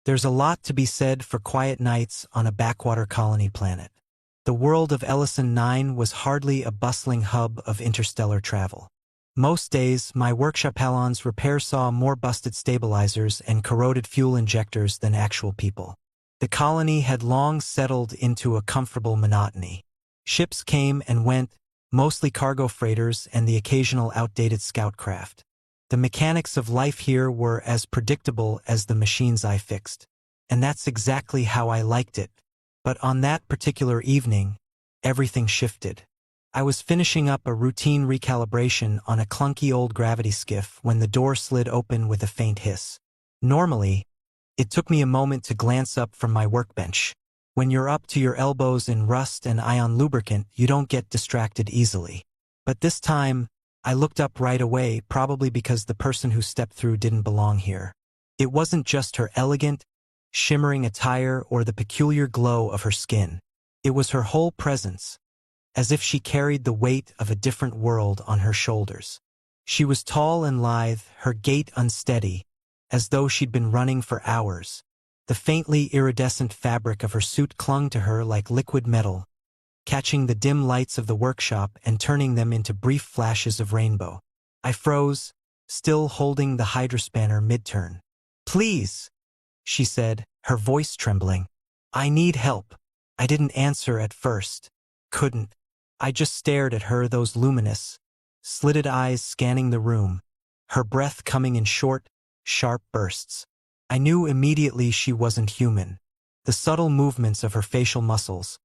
There's a lot to be said for quiet nights on a backwater colony planet. The world of Ellison 9 was hardly a bustling hub of interstellar travel. Most days, my workshop Halon's repair saw more busted stabilizers and corroded fuel injectors than actual people. The colony had long settled into a comfortable monotony. Ships came and went, mostly cargo freighters and the occasional outdated scout craft. The mechanics of life here were as predictable as the machines I fixed. And that's exactly how I liked it. But on that particular evening, everything shifted. I was finishing up a routine recalibration on a clunky old gravity skiff when the door slid open with a faint hiss. Normally, it took me a moment to glance up from my workbench. When you're up to your elbows in rust and ion lubricant, you don't get distracted easily. But this time, I looked up right away, probably because the person who stepped through didn't belong here. It wasn't just her elegant, shimmering attire or the peculiar glow of her skin. It was her whole presence, as if she carried the weight of a different world on her shoulders. She was tall and lithe, her gait unsteady, as though she'd been running for hours. The faintly iridescent fabric of her suit clung to her like liquid metal, catching the dim lights of the workshop and turning them into brief flashes of rainbow. I froze, still holding the hydrospanner mid-turn. "Please," she said, her voice trembling. "I need help." I didn't answer at first. Couldn't. I just stared at her, those luminous, slitted eyes scanning the room, her breath coming in short, sharp bursts. I knew immediately she wasn't human. The subtle movements of her facial muscles,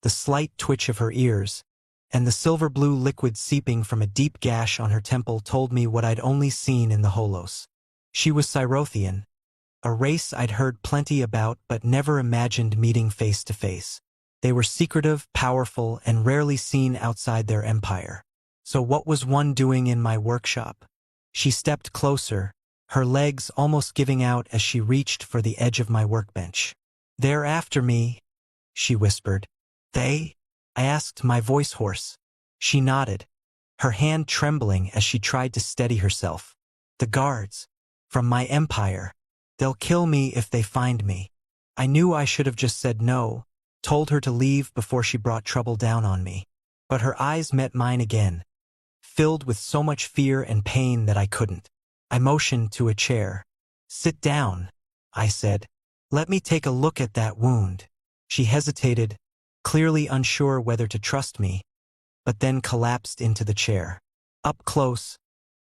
the slight twitch of her ears, and the silver-blue liquid seeping from a deep gash on her temple told me what I'd only seen in the Holos. She was Cyrothian, a race I'd heard plenty about but never imagined meeting face to face. They were secretive, powerful, and rarely seen outside their empire. So what was one doing in my workshop? She stepped closer, her legs almost giving out as she reached for the edge of my workbench. "They're after me," she whispered. "They?" I asked, my voice hoarse. She nodded, her hand trembling as she tried to steady herself. "The guards. From my empire. They'll kill me if they find me." I knew I should have just said no, told her to leave before she brought trouble down on me. But her eyes met mine again, filled with so much fear and pain that I couldn't. I motioned to a chair. "Sit down," I said. "Let me take a look at that wound." She hesitated, clearly unsure whether to trust me, but then collapsed into the chair. Up close,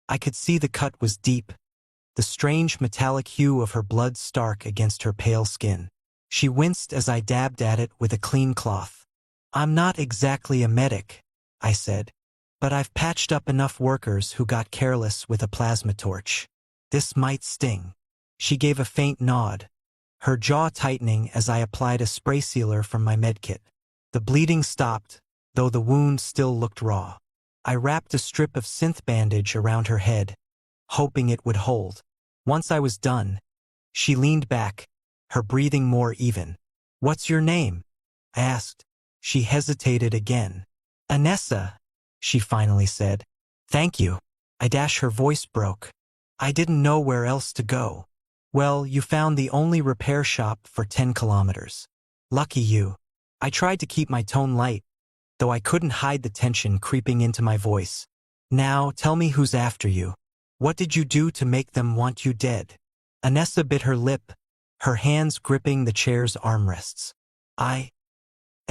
I could see the cut was deep, the strange metallic hue of her blood stark against her pale skin. She winced as I dabbed at it with a clean cloth. "I'm not exactly a medic," I said, "but I've patched up enough workers who got careless with a plasma torch. This might sting." She gave a faint nod, her jaw tightening as I applied a spray sealer from my medkit. The bleeding stopped, though the wound still looked raw. I wrapped a strip of synth bandage around her head, hoping it would hold. Once I was done, she leaned back, her breathing more even. "What's your name?" I asked. She hesitated again. "Anessa," she finally said. "Thank you." Her voice broke. I didn't know where else to go. "Well, you found the only repair shop for 10 kilometers. Lucky you." I tried to keep my tone light, though I couldn't hide the tension creeping into my voice. "Now, tell me who's after you. What did you do to make them want you dead?" Anessa bit her lip, her hands gripping the chair's armrests. I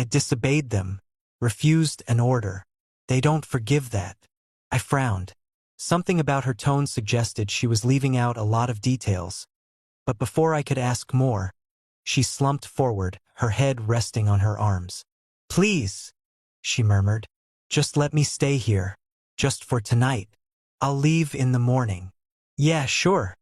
disobeyed them, refused an order. They don't forgive that." I frowned. Something about her tone suggested she was leaving out a lot of details. But before I could ask more, she slumped forward, her head resting on her arms. "Please," she murmured, "just let me stay here. Just for tonight. I'll leave in the morning." "Yeah, sure,"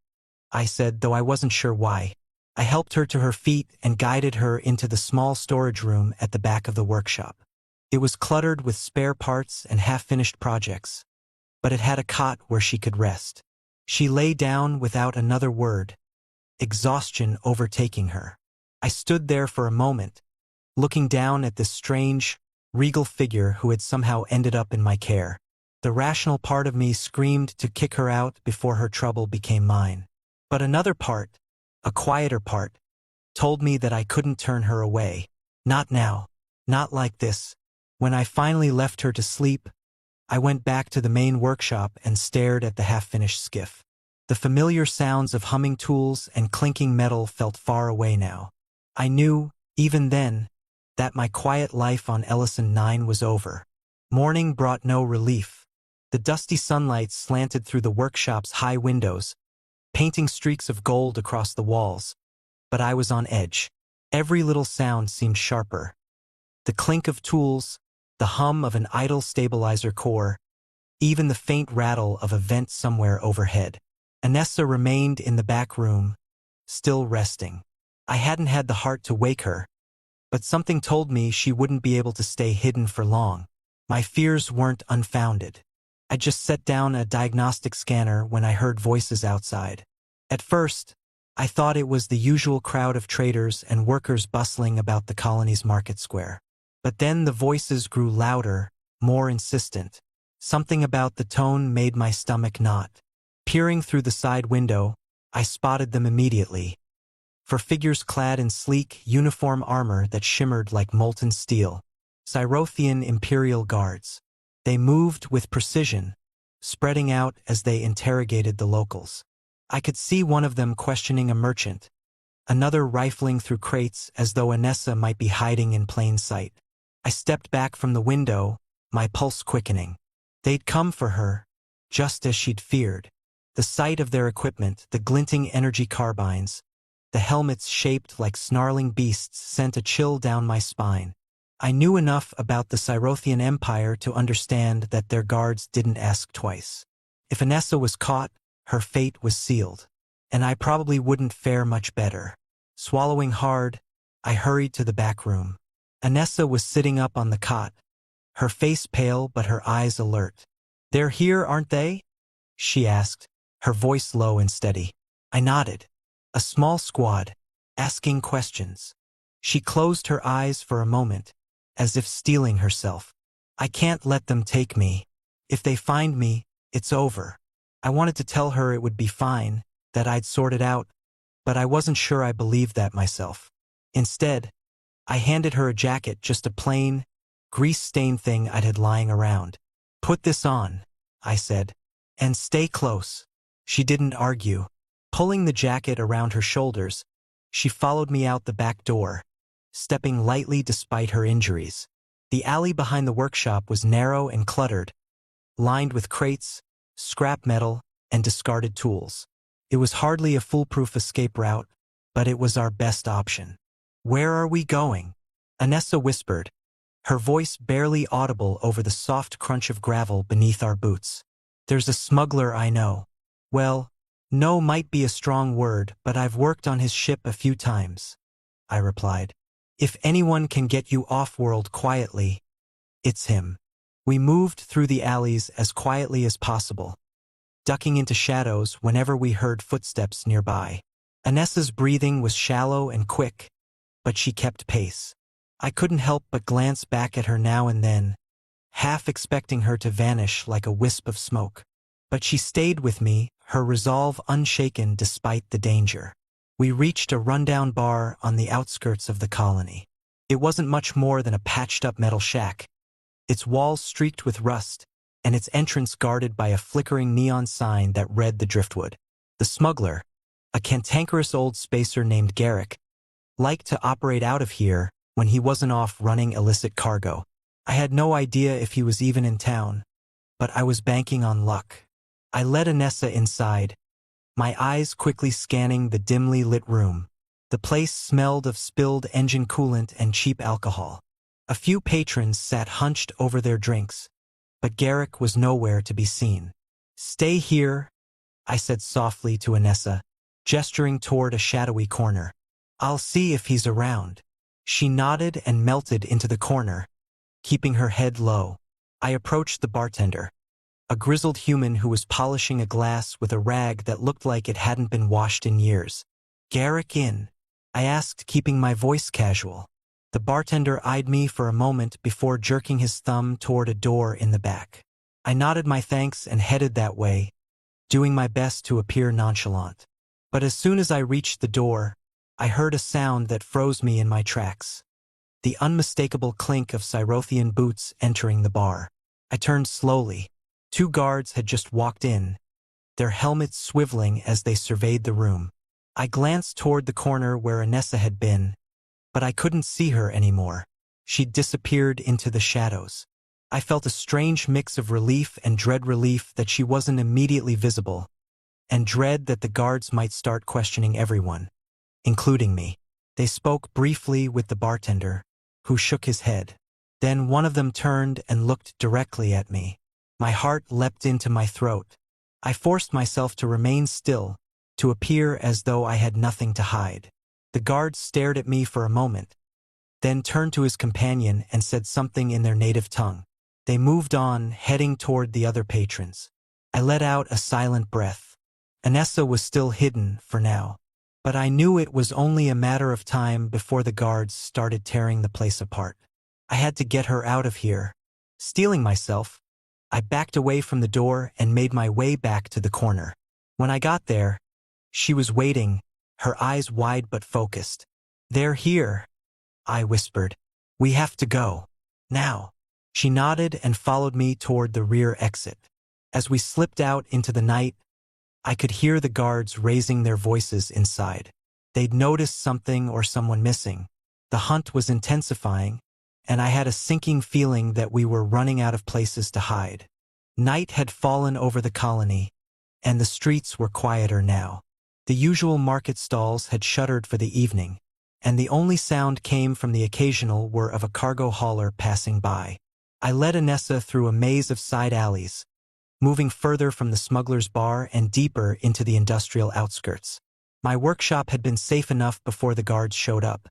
I said, though I wasn't sure why. I helped her to her feet and guided her into the small storage room at the back of the workshop. It was cluttered with spare parts and half-finished projects, but it had a cot where she could rest. She lay down without another word, exhaustion overtaking her. I stood there for a moment, looking down at this strange, regal figure who had somehow ended up in my care. The rational part of me screamed to kick her out before her trouble became mine. But another part, a quieter part, told me that I couldn't turn her away. Not now. Not like this. When I finally left her to sleep, I went back to the main workshop and stared at the half-finished skiff. The familiar sounds of humming tools and clinking metal felt far away now. I knew, even then, that my quiet life on Ellison 9 was over. Morning brought no relief. The dusty sunlight slanted through the workshop's high windows, painting streaks of gold across the walls. But I was on edge. Every little sound seemed sharper. The clink of tools, the hum of an idle stabilizer core, even the faint rattle of a vent somewhere overhead. Anessa remained in the back room, still resting. I hadn't had the heart to wake her, but something told me she wouldn't be able to stay hidden for long. My fears weren't unfounded. I just set down a diagnostic scanner when I heard voices outside. At first, I thought it was the usual crowd of traders and workers bustling about the colony's market square. But then the voices grew louder, more insistent. Something about the tone made my stomach knot. Peering through the side window, I spotted them immediately. For figures clad in sleek, uniform armor that shimmered like molten steel. Cyrothian Imperial Guards. They moved with precision, spreading out as they interrogated the locals. I could see one of them questioning a merchant, another rifling through crates as though Anessa might be hiding in plain sight. I stepped back from the window, my pulse quickening. They'd come for her, just as she'd feared. The sight of their equipment, the glinting energy carbines, the helmets shaped like snarling beasts sent a chill down my spine. I knew enough about the Cyrothian Empire to understand that their guards didn't ask twice. If Anessa was caught, her fate was sealed, and I probably wouldn't fare much better. Swallowing hard, I hurried to the back room. Anessa was sitting up on the cot, her face pale but her eyes alert. "They're here, aren't they?" she asked, her voice low and steady. I nodded. A small squad, asking questions. She closed her eyes for a moment, as if steeling herself. "I can't let them take me. If they find me, it's over." I wanted to tell her it would be fine, that I'd sort it out, but I wasn't sure I believed that myself. Instead, I handed her a jacket, just a plain, grease-stained thing I'd had lying around. "Put this on," I said, "and stay close." She didn't argue. Pulling the jacket around her shoulders, she followed me out the back door, stepping lightly despite her injuries. The alley behind the workshop was narrow and cluttered, lined with crates, scrap metal, and discarded tools. It was hardly a foolproof escape route, but it was our best option. "Where are we going?" Anessa whispered, her voice barely audible over the soft crunch of gravel beneath our boots. "There's a smuggler I know. Well, know might be a strong word, but I've worked on his ship a few times," I replied. "If anyone can get you off-world quietly, it's him." We moved through the alleys as quietly as possible, ducking into shadows whenever we heard footsteps nearby. Anessa's breathing was shallow and quick, but she kept pace. I couldn't help but glance back at her now and then, half expecting her to vanish like a wisp of smoke. But she stayed with me, her resolve unshaken despite the danger. We reached a rundown bar on the outskirts of the colony. It wasn't much more than a patched-up metal shack, its walls streaked with rust, and its entrance guarded by a flickering neon sign that read the driftwood. The smuggler, a cantankerous old spacer named Garrick, liked to operate out of here when he wasn't off running illicit cargo. I had no idea if he was even in town, but I was banking on luck. I led Anessa inside, my eyes quickly scanning the dimly lit room. The place smelled of spilled engine coolant and cheap alcohol. A few patrons sat hunched over their drinks, but Garrick was nowhere to be seen. "Stay here," I said softly to Anessa, gesturing toward a shadowy corner. "I'll see if he's around." She nodded and melted into the corner, keeping her head low. I approached the bartender, a grizzled human who was polishing a glass with a rag that looked like it hadn't been washed in years. "Garrick in?" I asked, keeping my voice casual. The bartender eyed me for a moment before jerking his thumb toward a door in the back. I nodded my thanks and headed that way, doing my best to appear nonchalant. But as soon as I reached the door, I heard a sound that froze me in my tracks. The unmistakable clink of Cyrothian boots entering the bar. I turned slowly. 2 guards had just walked in, their helmets swiveling as they surveyed the room. I glanced toward the corner where Anessa had been, but I couldn't see her anymore. She'd disappeared into the shadows. I felt a strange mix of relief and dread: relief that she wasn't immediately visible, and dread that the guards might start questioning everyone, including me. They spoke briefly with the bartender, who shook his head. Then one of them turned and looked directly at me. My heart leapt into my throat. I forced myself to remain still, to appear as though I had nothing to hide. The guard stared at me for a moment, then turned to his companion and said something in their native tongue. They moved on, heading toward the other patrons. I let out a silent breath. Anessa was still hidden for now, but I knew it was only a matter of time before the guards started tearing the place apart. I had to get her out of here. Steeling myself, I backed away from the door and made my way back to the corner. When I got there, she was waiting, her eyes wide but focused. "They're here," I whispered. "We have to go. Now." She nodded and followed me toward the rear exit. As we slipped out into the night, I could hear the guards raising their voices inside. They'd noticed something or someone missing. The hunt was intensifying, and I had a sinking feeling that we were running out of places to hide. Night had fallen over the colony, and the streets were quieter now. The usual market stalls had shuttered for the evening, and the only sound came from the occasional whir of a cargo hauler passing by. I led Anessa through a maze of side alleys, moving further from the smuggler's bar and deeper into the industrial outskirts. My workshop had been safe enough before the guards showed up,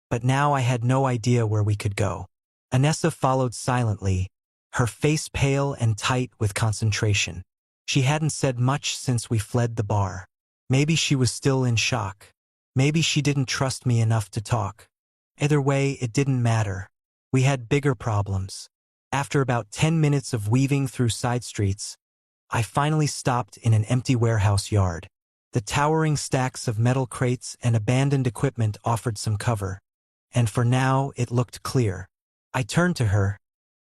but now I had no idea where we could go. Anessa followed silently, her face pale and tight with concentration. She hadn't said much since we fled the bar. Maybe she was still in shock. Maybe she didn't trust me enough to talk. Either way, it didn't matter. We had bigger problems. After about 10 minutes of weaving through side streets, I finally stopped in an empty warehouse yard. The towering stacks of metal crates and abandoned equipment offered some cover, and for now it looked clear. I turned to her,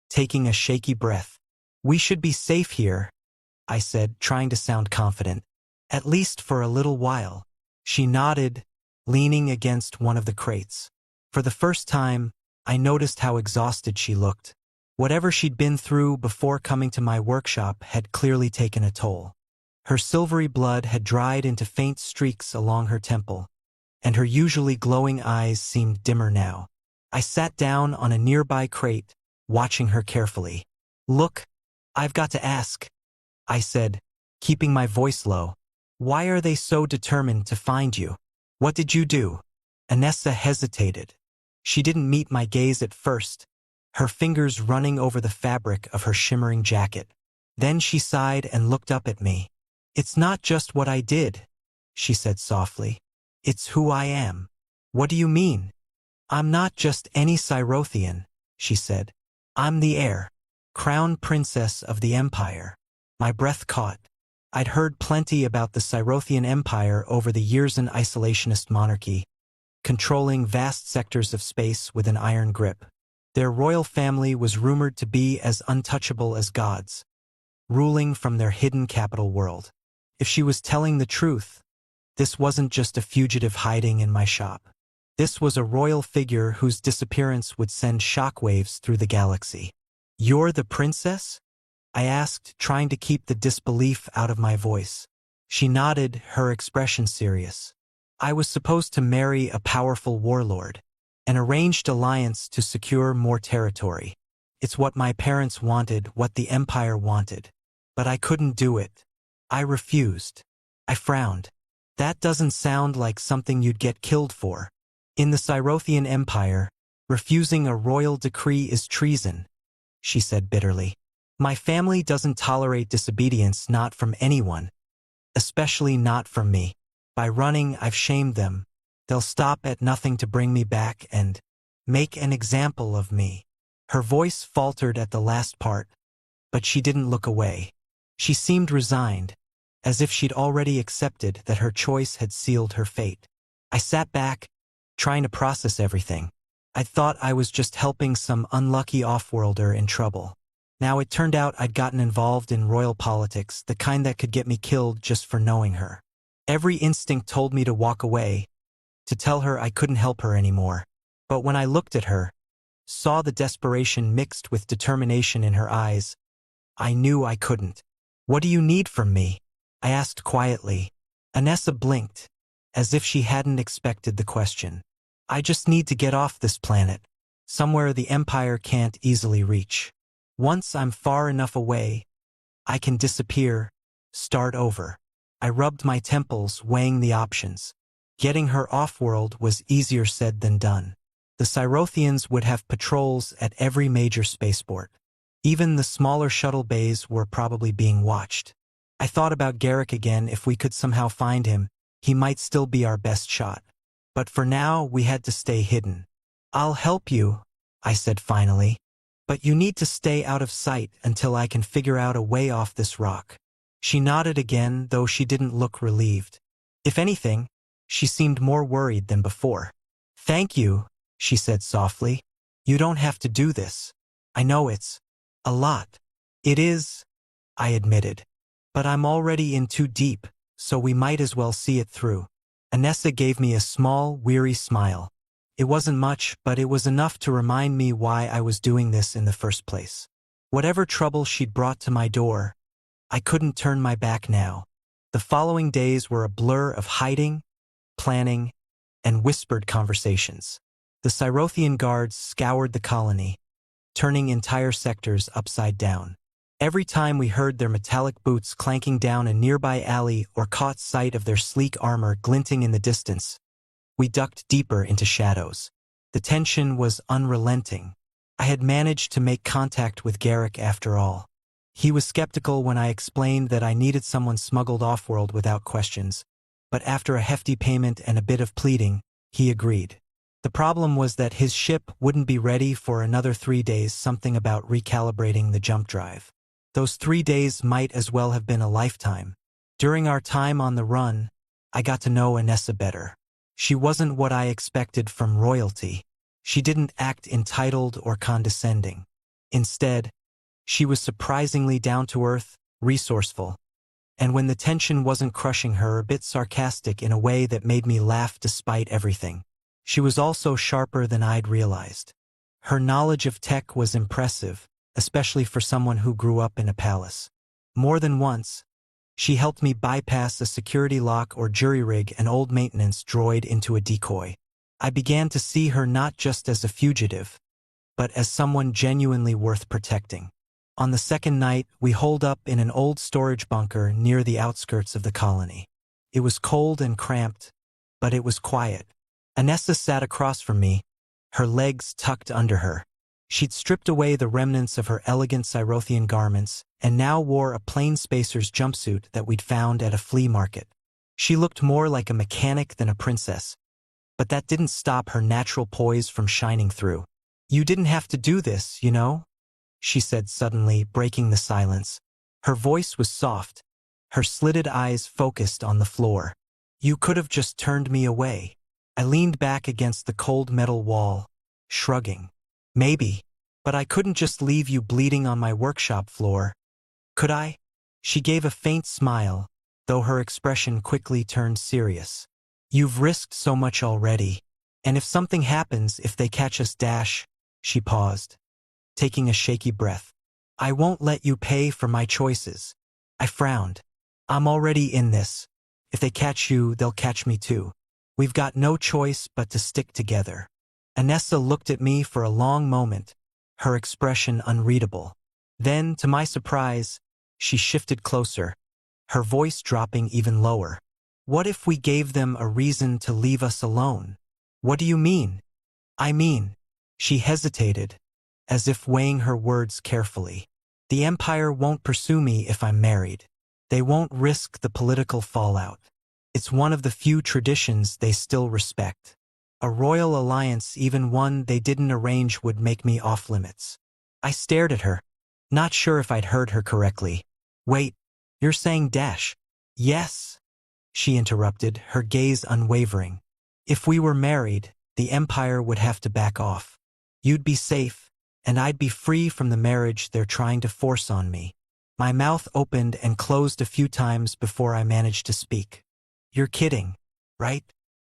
taking a shaky breath. "We should be safe here," I said, trying to sound confident. "At least for a little while." She nodded, leaning against one of the crates. For the first time, I noticed how exhausted she looked. Whatever she'd been through before coming to my workshop had clearly taken a toll. Her silvery blood had dried into faint streaks along her temple, and her usually glowing eyes seemed dimmer now. I sat down on a nearby crate, watching her carefully. "Look, I've got to ask," I said, keeping my voice low. "Why are they so determined to find you? What did you do?" Anessa hesitated. She didn't meet my gaze at first, her fingers running over the fabric of her shimmering jacket. Then she sighed and looked up at me. "It's not just what I did," she said softly. "It's who I am." "What do you mean?" "I'm not just any Cyrothian," she said. "I'm the heir, crown princess of the empire." My breath caught. I'd heard plenty about the Cyrothian Empire over the years, an isolationist monarchy, controlling vast sectors of space with an iron grip. Their royal family was rumored to be as untouchable as gods, ruling from their hidden capital world. If she was telling the truth, this wasn't just a fugitive hiding in my shop. This was a royal figure whose disappearance would send shockwaves through the galaxy. "You're the princess?" I asked, trying to keep the disbelief out of my voice. She nodded, her expression serious. "I was supposed to marry a powerful warlord, an arranged alliance to secure more territory. It's what my parents wanted, what the empire wanted. But I couldn't do it. I refused." I frowned. "That doesn't sound like something you'd get killed for. In the Cyrothian Empire, refusing a royal decree is treason," she said bitterly. "My family doesn't tolerate disobedience, not from anyone, especially not from me. By running, I've shamed them. They'll stop at nothing to bring me back and make an example of me." Her voice faltered at the last part, but she didn't look away. She seemed resigned, as if she'd already accepted that her choice had sealed her fate. I sat back, trying to process everything. I thought I was just helping some unlucky off-worlder in trouble. Now it turned out I'd gotten involved in royal politics, the kind that could get me killed just for knowing her. Every instinct told me to walk away, to tell her I couldn't help her anymore. But when I looked at her, saw the desperation mixed with determination in her eyes, I knew I couldn't. "What do you need from me?" I asked quietly. Anessa blinked, as if she hadn't expected the question. "I just need to get off this planet, somewhere the Empire can't easily reach. Once I'm far enough away, I can disappear, start over." I rubbed my temples, weighing the options. Getting her off-world was easier said than done. The Cyrothians would have patrols at every major spaceport. Even the smaller shuttle bays were probably being watched. I thought about Garrick again. If we could somehow find him, he might still be our best shot. But for now, we had to stay hidden. "I'll help you," I said finally. "But you need to stay out of sight until I can figure out a way off this rock." She nodded again, though she didn't look relieved. If anything, she seemed more worried than before. "Thank you," she said softly. "You don't have to do this. I know it's a lot." "It is," I admitted. "But I'm already in too deep, so we might as well see it through." Anessa gave me a small, weary smile. It wasn't much, but it was enough to remind me why I was doing this in the first place. Whatever trouble she'd brought to my door, I couldn't turn my back now. The following days were a blur of hiding, planning, and whispered conversations. The Cyrothian guards scoured the colony, turning entire sectors upside down. Every time we heard their metallic boots clanking down a nearby alley or caught sight of their sleek armor glinting in the distance, we ducked deeper into shadows. The tension was unrelenting. I had managed to make contact with Garrick after all. He was skeptical when I explained that I needed someone smuggled off-world without questions, but after a hefty payment and a bit of pleading, he agreed. The problem was that his ship wouldn't be ready for another 3 days, something about recalibrating the jump drive. Those 3 days might as well have been a lifetime. During our time on the run, I got to know Anessa better. She wasn't what I expected from royalty. She didn't act entitled or condescending. Instead, she was surprisingly down-to-earth, resourceful, and when the tension wasn't crushing her, a bit sarcastic in a way that made me laugh despite everything. She was also sharper than I'd realized. Her knowledge of tech was impressive, especially for someone who grew up in a palace. More than once, she helped me bypass a security lock or jury-rig an old maintenance droid into a decoy. I began to see her not just as a fugitive, but as someone genuinely worth protecting. On the second night, we holed up in an old storage bunker near the outskirts of the colony. It was cold and cramped, but it was quiet. Anessa sat across from me, her legs tucked under her. She'd stripped away the remnants of her elegant Cyrothian garments and now wore a plain spacer's jumpsuit that we'd found at a flea market. She looked more like a mechanic than a princess, but that didn't stop her natural poise from shining through. "You didn't have to do this, you know?" she said suddenly, breaking the silence. Her voice was soft, her slitted eyes focused on the floor. "You could have just turned me away." I leaned back against the cold metal wall, shrugging. "Maybe, but I couldn't just leave you bleeding on my workshop floor. Could I?" She gave a faint smile, though her expression quickly turned serious. "You've risked so much already, and if something happens, if they catch us she paused, taking a shaky breath. "I won't let you pay for my choices." I frowned. "I'm already in this. If they catch you, they'll catch me too. We've got no choice but to stick together." Anessa looked at me for a long moment, her expression unreadable. Then, to my surprise, she shifted closer, her voice dropping even lower. "What if we gave them a reason to leave us alone?" "What do you mean?" "I mean," she hesitated, as if weighing her words carefully. "The Empire won't pursue me if I'm married. They won't risk the political fallout. It's one of the few traditions they still respect. A royal alliance, even one they didn't arrange, would make me off-limits." I stared at her, not sure if I'd heard her correctly. "Wait, you're saying Dash?" "Yes," she interrupted, her gaze unwavering. If we were married, the empire would have to back off. You'd be safe, and I'd be free from the marriage they're trying to force on me. My mouth opened and closed a few times before I managed to speak. You're kidding, right?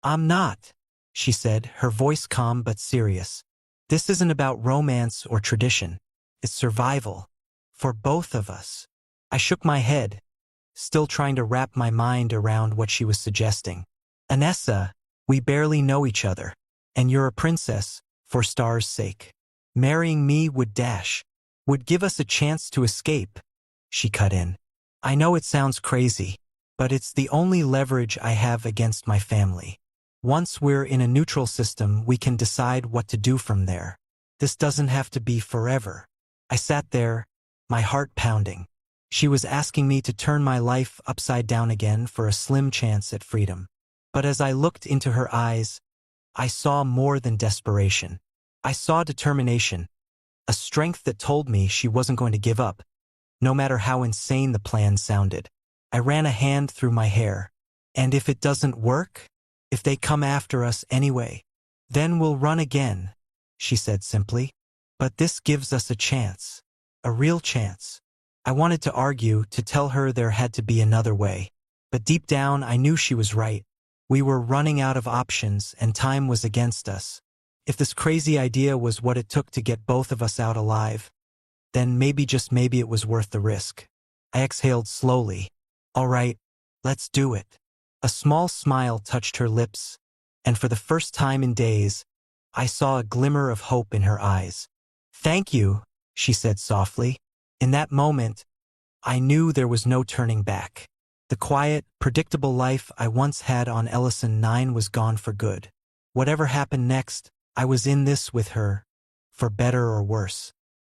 I'm not, she said, her voice calm but serious. This isn't about romance or tradition. It's survival. For both of us. I shook my head, still trying to wrap my mind around what she was suggesting. Anessa, we barely know each other, and you're a princess, for Star's sake. Marrying me would give us a chance to escape, she cut in. I know it sounds crazy, but it's the only leverage I have against my family. Once we're in a neutral system, we can decide what to do from there. This doesn't have to be forever. I sat there, my heart pounding. She was asking me to turn my life upside down again for a slim chance at freedom. But as I looked into her eyes, I saw more than desperation. I saw determination, a strength that told me she wasn't going to give up, no matter how insane the plan sounded. I ran a hand through my hair. And if it doesn't work? If they come after us anyway? Then we'll run again, she said simply. But this gives us a chance. A real chance. I wanted to argue, to tell her there had to be another way. But deep down I knew she was right. We were running out of options and time was against us. If this crazy idea was what it took to get both of us out alive, then maybe, just maybe, it was worth the risk. I exhaled slowly. All right, let's do it. A small smile touched her lips, and for the first time in days, I saw a glimmer of hope in her eyes. Thank you, she said softly. In that moment, I knew there was no turning back. The quiet, predictable life I once had on Ellison 9 was gone for good. Whatever happened next, I was in this with her, for better or worse.